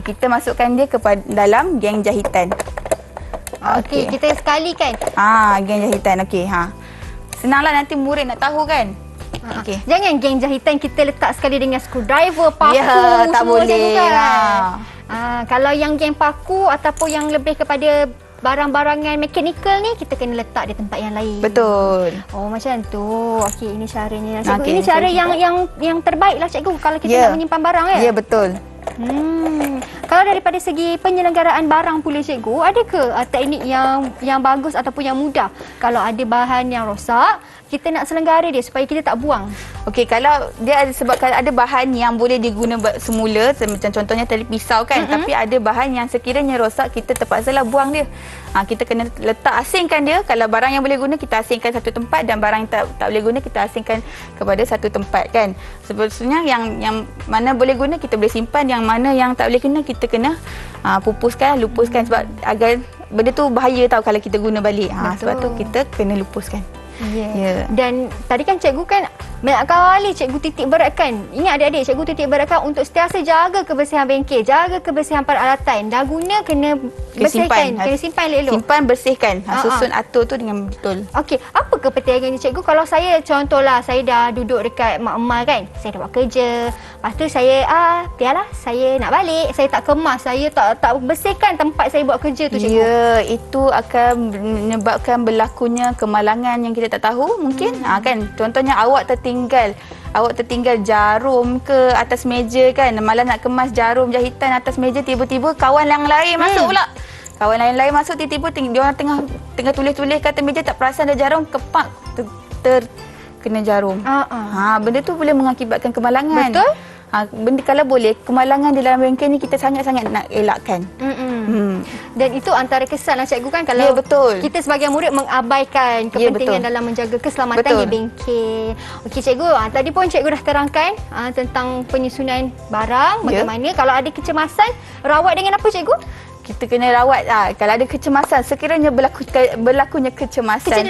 kita masukkan dia kepada dalam geng jahitan.
Okey, kita sekali kan.
Geng jahitan. Okey, senanglah nanti murid nak tahu kan. Okey.
Jangan geng jahitan kita letak sekali dengan screwdriver, paku,
tak
semua
boleh.
cikgu kan. Kalau yang geng paku ataupun yang lebih kepada barang-barangan mekanikal ni, kita kena letak di tempat yang lain.
Betul.
Oh, macam tu. Okey, ini caranya. Cikgu,
Okey,
ini cara yang terbaik lah cikgu kalau kita nak menyimpan barang ya.
Ya, betul.
Kalau daripada segi penyelenggaraan barang pula cikgu, ada ke teknik yang bagus ataupun yang mudah kalau ada bahan yang rosak, kita nak selenggara dia supaya kita tak buang?
Okey, kalau dia ada, sebab kalau ada bahan yang boleh diguna semula, macam contohnya tali pisau kan, tapi ada bahan yang sekiranya rosak, kita terpaksalah buang dia. Kita kena letak, asingkan dia. Kalau barang yang boleh guna, kita asingkan satu tempat, dan barang yang tak boleh guna, kita asingkan kepada satu tempat kan. Sebenarnya yang mana boleh guna, kita boleh simpan. Yang mana yang tak boleh guna, kita kena pupuskan, lupuskan, sebab agar benda tu bahaya tau kalau kita guna balik. Sebab tu kita kena lupuskan.
Yeah. Dan tadi kan cikgu kan banyak kali cikgu titik beratkan. Ini adik-adik, cikgu titik beratkan untuk sentiasa jaga kebersihan bengkel, jaga kebersihan peralatan. Dah guna kena bersihkan, kena simpan elok-elok.
Simpan, bersihkan. Susun atur tu dengan betul.
Okey, apa kepentingannya cikgu kalau saya contohlah saya dah duduk dekat mak emak kan, saya dah buat kerja. Lepas tu saya biarlah saya nak balik, saya tak kemas, saya tak bersihkan tempat saya buat kerja tu cikgu.
Ya, itu akan menyebabkan berlakunya kemalangan yang kita tak tahu mungkin. Kan contohnya awak tertinggal jarum ke atas meja kan, malah nak kemas jarum jahitan atas meja, tiba-tiba kawan yang lain masuk pula. Kawan lain masuk, tiba-tiba dia orang tengah tulis-tulis kat atas meja, tak perasan ada jarum, kepak kena jarum. Benda tu boleh mengakibatkan kemalangan.
Betul.
Benda kalau boleh, kemalangan di dalam bengkel ni kita sangat-sangat nak elakkan.
Dan itu antara kesalahan cikgu kan kalau
betul.
kita sebagai murid mengabaikan kepentingan dalam menjaga keselamatan di bengkel. Okey cikgu, tadi pun cikgu dah terangkan tentang penyusunan barang, bagaimana kalau ada kecemasan, rawat dengan apa cikgu?
Kita kena rawat kalau ada kecemasan, sekiranya berlakunya kecemasan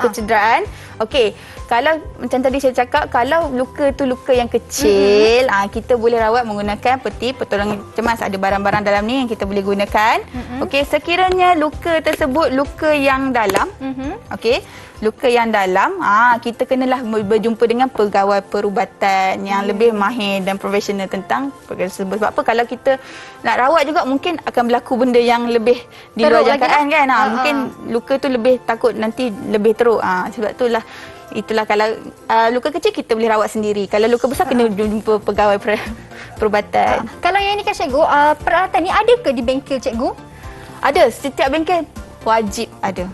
kecederaan. Okey, kalau macam tadi saya cakap, kalau luka tu luka yang kecil, kita boleh rawat menggunakan peti pertolongan cemas. Ada barang-barang dalam ni yang kita boleh gunakan. Okey, sekiranya luka tersebut luka yang dalam, okey, luka yang dalam, kita kenalah berjumpa dengan pegawai perubatan yang lebih mahir dan profesional tentang perkara tersebut. Sebab apa, kalau kita nak rawat juga mungkin akan berlaku benda yang lebih di luar jangkaan kan. Mungkin luka tu lebih takut nanti lebih teruk. Sebab itulah kalau luka kecil kita boleh rawat sendiri. Kalau luka besar kena jumpa pegawai perubatan.
Kalau yang ni kan cikgu, peralatan ni ada ke di bengkel cikgu?
Ada, setiap bengkel wajib ada.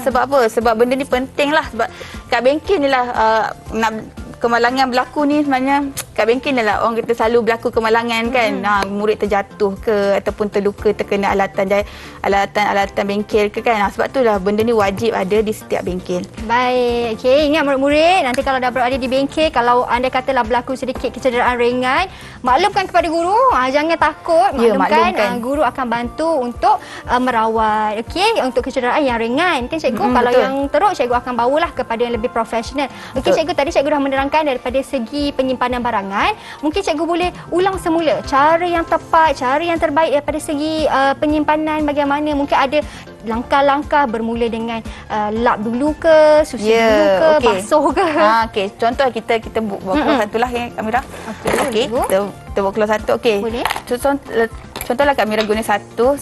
Sebab apa? Sebab benda ni penting lah. Sebab kat bengkel ni lah kemalangan berlaku ni sebenarnya. Kat bengkel ni lah orang kata selalu berlaku kemalangan kan. Murid terjatuh ke ataupun terluka terkena alatan bengkel ke kan. Sebab tu lah benda ni wajib ada di setiap bengkel.
Baik. Okey, ingat murid-murid, nanti kalau dah berada di bengkel, kalau anda katalah berlaku sedikit kecederaan ringan, maklumkan kepada guru. Jangan takut, maklumkan. Guru akan bantu untuk merawat. Okey, untuk kecederaan yang ringan kan cikgu. Kalau
betul.
yang teruk, cikgu akan bawalah kepada yang lebih profesional. Okey cikgu, tadi cikgu dah menerangkan daripada segi penyimpanan barangan. Mungkin cikgu boleh ulang semula cara yang tepat, cara yang terbaik daripada segi penyimpanan bagaimana. Mungkin ada langkah-langkah bermula dengan lap dulu ke, susun dulu ke, basuh ke.
Okey, contoh kita buat keluar satulah ya Amira. Okey, kita buat keluar satu. Okey.
Boleh.
Contohlah Kak Mira guna satu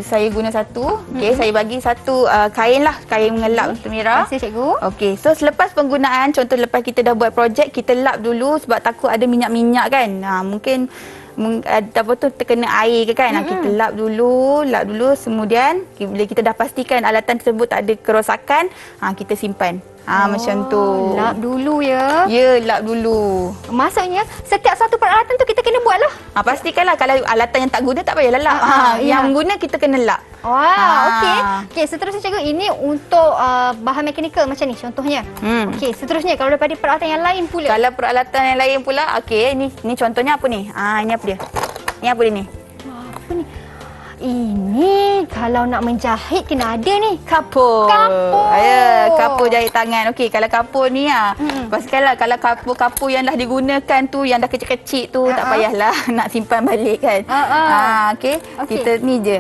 saya guna satu. Okey, saya bagi satu kain lah, kain mengelap untuk Mira.
Terima kasih cikgu.
Okey, so selepas penggunaan, contoh lepas kita dah buat projek, kita lap dulu sebab takut ada minyak-minyak kan. Mungkin apa tu terkena air ke kan. Kita lap dulu, kemudian bila kita dah pastikan alatan tersebut tak ada kerosakan, kita simpan. Macam tu.
Lap dulu ya.
Ya, lap dulu.
Maksudnya setiap satu peralatan tu kita kena buat lah.
Pastikanlah kalau alatan yang tak guna tak payahlah lap. Yang guna kita kena lap.
Okey. Okey, seterusnya cikgu, ini untuk bahan mekanikal macam ni contohnya. Okey, seterusnya kalau daripada peralatan yang lain pula.
Kalau peralatan yang lain pula, okey, ni contohnya apa ni? Ini apa dia? Ni apa dia ni?
Apa ni? Ini kalau nak menjahit kena ada ni.
Kapur.
Kapur.
Kapur jahit tangan. Okey, kalau kapur ni pastikanlah kalau kapur yang dah digunakan tu, yang dah kecil-kecil tu, tak payahlah nak simpan balik kan. Okey. Kita ni je.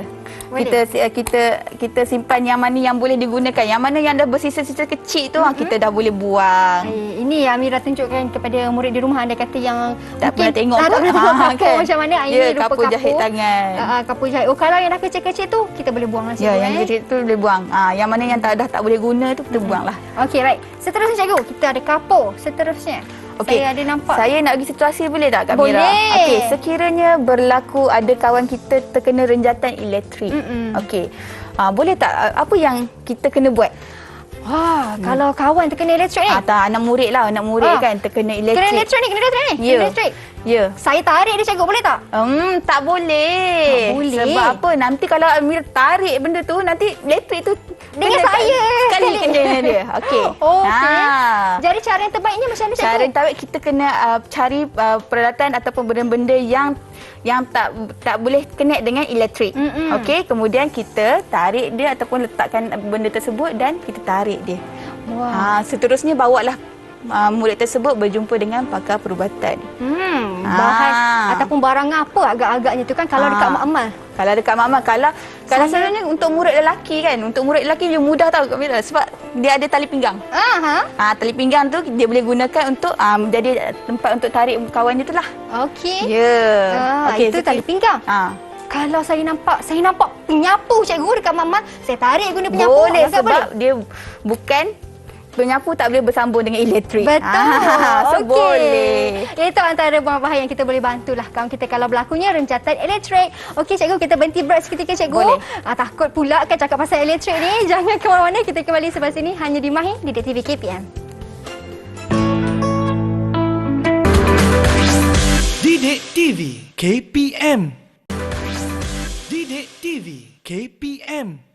Kita simpan yang mana yang boleh digunakan. Yang mana yang dah bersisa-sisa kecil tu kita dah boleh buang.
Ini yang Amira tunjukkan kepada murid di rumah, anda kata yang
tak pernah tengok
kapur
kan?
macam mana. Ini rupa
kapur jahit tangan.
Kapur jahit. Kalau yang dah kecil-kecil tu kita boleh buang lah cikgu.
Yang kecil tu boleh buang. Yang mana yang dah tak boleh guna tu kita buang lah.
Okey, right. Seterusnya cikgu, kita ada kapur. Seterusnya.
Okey,
saya ada nampak.
Saya nak bagi situasi boleh tak Kak Mira?
Boleh.
Okey, sekiranya berlaku ada kawan kita terkena renjatan elektrik. Okey. Boleh tak apa yang kita kena buat?
Kalau kawan terkena elektrik ni.
Tak, anak murid kan terkena elektrik.
Kena elektrik ni.
Ya.
Elektrik.
Ya.
Saya tarik dia cikgu, boleh tak?
Tak boleh.
Tak boleh.
Sebab apa? Nanti kalau Amira tarik benda tu, nanti elektrik tu
Dengan saya.
Sekali kena dengan dia. Okey.
Okey. Jadi cara yang terbaiknya macam mana cikgu?
Cara yang terbaik kita kena cari peralatan ataupun benda-benda yang tak boleh connect dengan elektrik. Okey, kemudian kita tarik dia ataupun letakkan benda tersebut dan kita tarik dia. Seterusnya bawalah murid tersebut berjumpa dengan pakar perubatan.
Bahan ataupun barang apa agak-agaknya tu kan kalau dekat makmal.
Kalau dekat makmal, kalau sebenarnya untuk murid lelaki kan, untuk murid lelaki dia mudah tahu Kak Mira sebab dia ada tali pinggang. Tali pinggang tu dia boleh gunakan untuk menjadi tempat untuk tarik kawan dia tu lah. Okey. Ya.
Okey, itu tali pinggang. Kalau saya nampak penyapu cikgu dekat makmal, saya tarik guna penyapu.
Boleh sebab dia bukan penyapu tak boleh bersambung dengan elektrik.
Betul.
So boleh.
Itu antara bahan-bahan yang kita boleh bantulah kawan kita kalau berlakunya renjatan elektrik. Okey cikgu, kita berhenti break seketika cikgu.
Boleh.
Takut pula kan cakap pasal elektrik ni. Jangan ke mana-mana, kita kembali selepas ini hanya di Mahir Didik TV KPM.
Didik TV KPM. Didik TV KPM.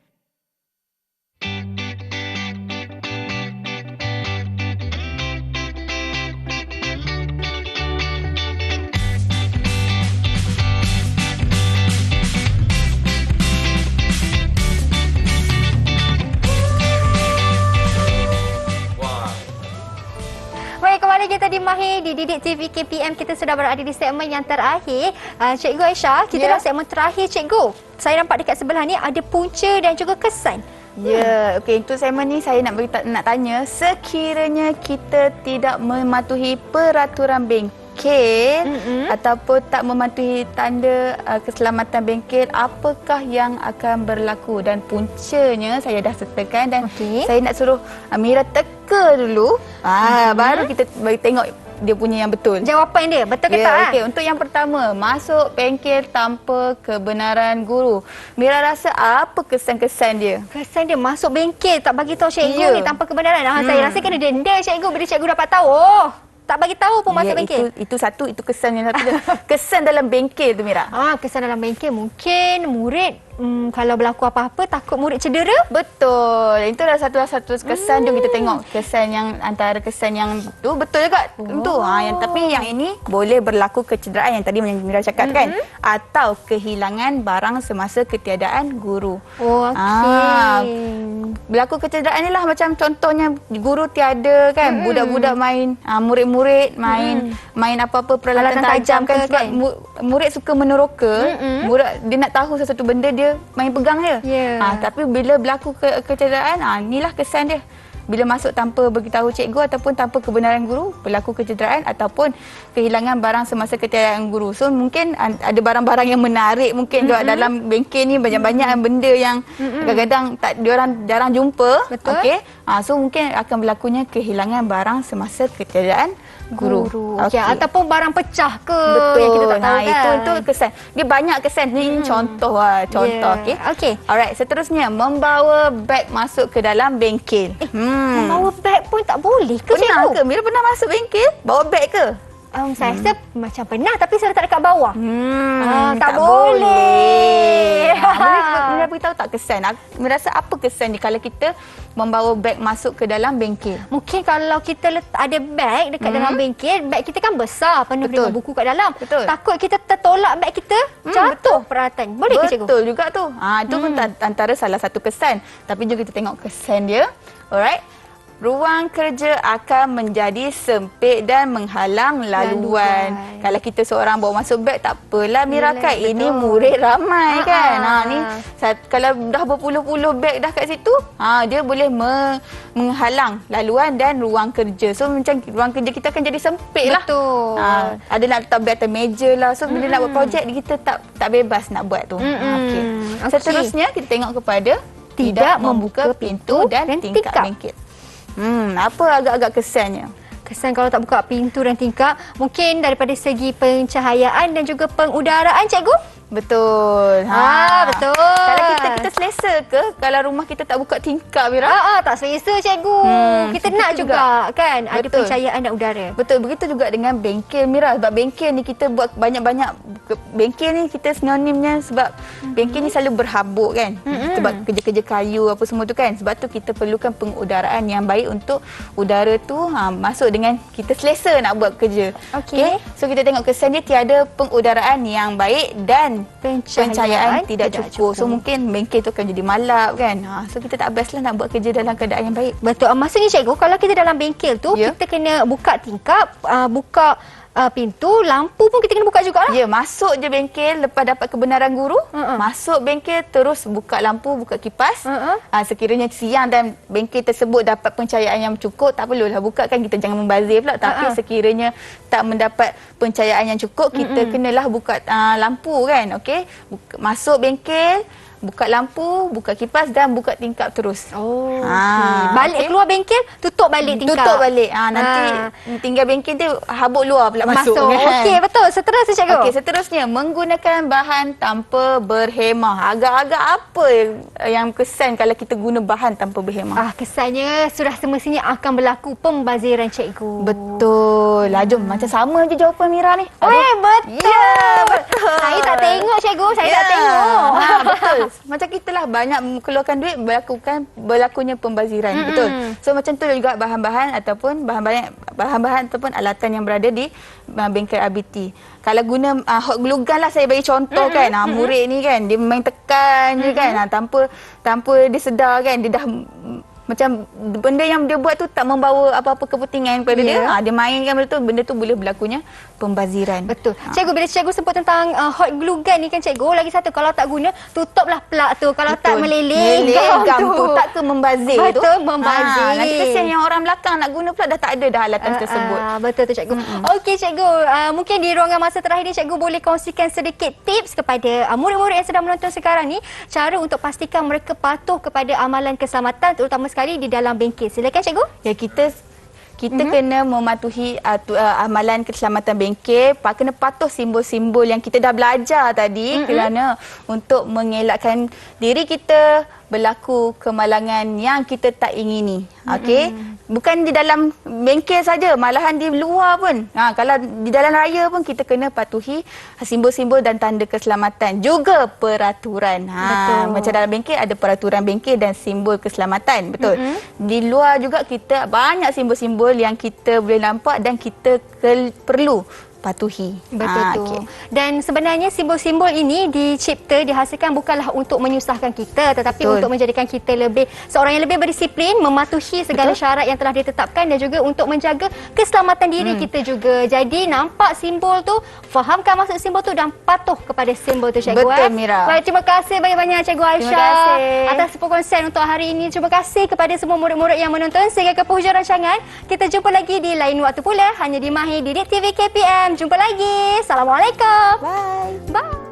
Baik, kembali kita di Mahir di Didik TV KPM. Kita sudah berada di segmen yang terakhir. Cikgu Aisyah, kita dah segmen terakhir cikgu. Saya nampak dekat sebelah ni ada punca dan juga kesan.
Ya, okey, untuk segmen ni saya nak tanya, sekiranya kita tidak mematuhi peraturan bengkel ataupun tak mematuhi tanda keselamatan bengkel, apakah yang akan berlaku? Dan puncanya saya dah sertakan dan saya nak suruh Amira teka dulu. Baru kita bagi tengok dia punya yang betul.
Jawapan dia betul ke tak?
Okey, untuk yang pertama, masuk bengkel tanpa kebenaran guru. Mira rasa apa kesan-kesan dia?
Kesan dia masuk bengkel tak bagi tahu cikgu ni tanpa kebenaran. Saya rasa kena denda cikgu bila cikgu dapat tahu. Tak bagi tahu pun masuk bengkel.
Itu satu, itu kesan yang satu. Kesan dalam bengkel tu Mira.
Kesan dalam bengkel mungkin murid kalau berlaku apa-apa takut murid cedera.
Betul. Itu adalah satu kesan. Jom kita tengok kesan yang antara kesan yang tu betul juga. Itu. Tapi yang ini boleh berlaku kecederaan yang tadi Mira cakap kan, atau kehilangan barang semasa ketiadaan guru. Berlaku kecederaan ni lah macam contohnya guru tiada kan, budak-budak main, murid-murid main apa-apa peralatan tajam kan, sebab murid suka meneroka. Murid dia nak tahu sesuatu benda, dia main pegang je. Tapi bila berlaku kecederaan, inilah kesan dia. bila masuk tanpa beritahu cikgu ataupun tanpa kebenaran guru, berlaku kecederaan ataupun kehilangan barang semasa ketiadaan guru. So mungkin ada barang-barang yang menarik mungkin juga dalam bengkel ni, banyak-banyak benda yang kadang-kadang tak diorang jarang jumpa.
Betul.
Okey. So mungkin akan berlakunya kehilangan barang semasa ketiadaan guru.
Okey, ataupun barang pecah ke
Betul.
yang kita tak tahu kan.
Itu kesan. Dia banyak kesan. Ini contoh lah, contoh. Okey.
Okey.
Alright, seterusnya membawa beg masuk ke dalam bengkel.
Membawa beg pun tak boleh ke
Pernah
cikgu?
ke? Mira pernah masuk bengkel bawa beg ke?
Saya rasa macam pernah tapi saya letak dekat bawah. Tak
tak
boleh.
Mira beritahu tak kesan? Mira rasa apa kesan ni kalau kita membawa beg masuk ke dalam bengkel?
Mungkin kalau kita ada beg dekat dalam bengkel, beg kita kan besar, penuh
Betul.
dengan buku kat dalam.
Betul.
Takut kita tertolak beg kita, jatuh peralatan. Boleh ke cikgu?
Betul juga tu. Itu pun antara salah satu kesan. Tapi juga kita tengok kesan dia. Alright. Ruang kerja akan menjadi sempit dan menghalang laluan. Kalau kita seorang bawa masuk beg, tak apalah Mira kan. Ini murid ramai kan. Ni kalau dah berpuluh-puluh beg dah kat situ, dia boleh menghalang laluan dan ruang kerja. So macam ruang kerja kita akan jadi sempit lah.
Betul.
Ada nak letak beg atas meja lah. So bila nak buat projek, kita tak bebas nak buat tu. Okey. Seterusnya kita tengok kepada tidak membuka pintu dan tingkap bengkel. Apa agak-agak kesannya?
Kesan kalau tak buka pintu dan tingkap, mungkin daripada segi pencahayaan dan juga pengudaraan, cikgu?
Betul.
Betul.
Kalau kita selesa ke kalau rumah kita tak buka tingkap, Mira?
Tak selesa, cikgu. Kita nak juga kan ada
Betul.
pencahayaan dan udara.
Betul, begitu juga dengan bengkel, Mira. Sebab bengkel ni kita buat banyak-banyak, bengkel ni kita sinonimnya sebab bengkel ni selalu berhabuk kan. Sebab kerja-kerja kayu apa semua tu kan. Sebab tu kita perlukan pengudaraan yang baik untuk udara tu masuk dengan kita selesa nak buat kerja.
Okey.
So kita tengok kesan dia tiada pengudaraan yang baik dan pencahayaan tidak cukup. So mungkin bengkel tu akan jadi malap kan. So kita tak bestlah nak buat kerja dalam keadaan yang baik.
Betul. Maksudnya cikgu, kalau kita dalam bengkel tu, kita kena buka tingkap, buka pintu, lampu pun kita kena buka jugalah.
Ya, masuk je bengkel lepas dapat kebenaran guru, masuk bengkel terus buka lampu, buka kipas. Sekiranya siang dan bengkel tersebut dapat pencahayaan yang cukup, tak perlulah buka kan, kita jangan membazir pula. Tapi sekiranya tak mendapat pencahayaan yang cukup, kita kenalah buka lampu kan. Okey, masuk bengkel, buka lampu, buka kipas dan buka tingkap terus.
Balik keluar bengkel, tutup balik tingkap.
Tutup balik. Nanti tinggal bengkel tu habuk luar pula masuk. Kan?
Okey, betul. Seterusnya, cikgu.
Okey, seterusnya menggunakan bahan tanpa berhemah. Agak-agak apa yang kesan kalau kita guna bahan tanpa berhemah?
Kesannya sudah semestinya akan berlaku pembaziran, cikgu.
Betul. Jom macam sama je jawapan Mira ni.
Betul.
Ya, betul.
Saya tak tengok, cikgu. Saya tak tengok.
Betul. Macam kita lah banyak keluarkan duit berlakunya pembaziran. Betul. So macam tu juga bahan-bahan ataupun bahan-bahan ataupun alatan yang berada di bengkel RBT. Kalau guna hot glue gun lah, saya bagi contoh kan. Murid ni kan dia main tekan je kan. Tanpa dia sedar kan, dia dah macam benda yang dia buat tu tak membawa apa-apa kepentingan kepada dia. Dia mainkan benda tu boleh berlakunya pembaziran.
Betul. Cikgu, bila cikgu sebut tentang hot glue gun ni kan, cikgu, lagi satu, kalau tak guna, tutuplah plug tu. Kalau tak meleleh gam tu.
Tak ke membazir tu.
Betul, membazir.
Nanti kesian yang orang belakang nak guna pula dah tak ada dah alatan tersebut.
Betul tu, cikgu. Okey, cikgu. Mungkin di ruangan masa terakhir ni, cikgu boleh kongsikan sedikit tips kepada murid-murid yang sedang menonton sekarang ni, cara untuk pastikan mereka patuh kepada amalan keselamatan, terutama sekali di dalam bengkel. Silakan, cikgu.
Ya, kita kena mematuhi amalan keselamatan bengkel, kena patuh simbol-simbol yang kita dah belajar tadi kerana untuk mengelakkan diri kita berlaku kemalangan yang kita tak ingini. Okey, bukan di dalam bengkel saja, malahan di luar pun. Kalau di dalam raya pun kita kena patuhi simbol-simbol dan tanda keselamatan, juga peraturan. Macam dalam bengkel ada peraturan bengkel dan simbol keselamatan. Betul. Di luar juga kita banyak simbol-simbol yang kita boleh nampak dan kita perlu patuhi.
Betul tu.
Okey.
Dan sebenarnya simbol-simbol ini dicipta, dihasilkan bukanlah untuk menyusahkan kita, tetapi
Betul.
untuk menjadikan kita seorang yang lebih berdisiplin, mematuhi segala syarat yang telah ditetapkan dan juga untuk menjaga keselamatan diri kita juga. Jadi nampak simbol tu, fahamkan maksud simbol tu dan patuh kepada simbol tu, Cikgu.
Betul, Mira.
Baik, terima kasih banyak-banyak Cikgu Aisyah
kasih.
atas perkongsian untuk hari ini. Terima kasih kepada semua murid-murid yang menonton. Sehingga ke penghujung rancangan, kita jumpa lagi di lain waktu pula hanya di Mahir Didik TV KPM. Jumpa lagi. Assalamualaikum.
Bye.
Bye.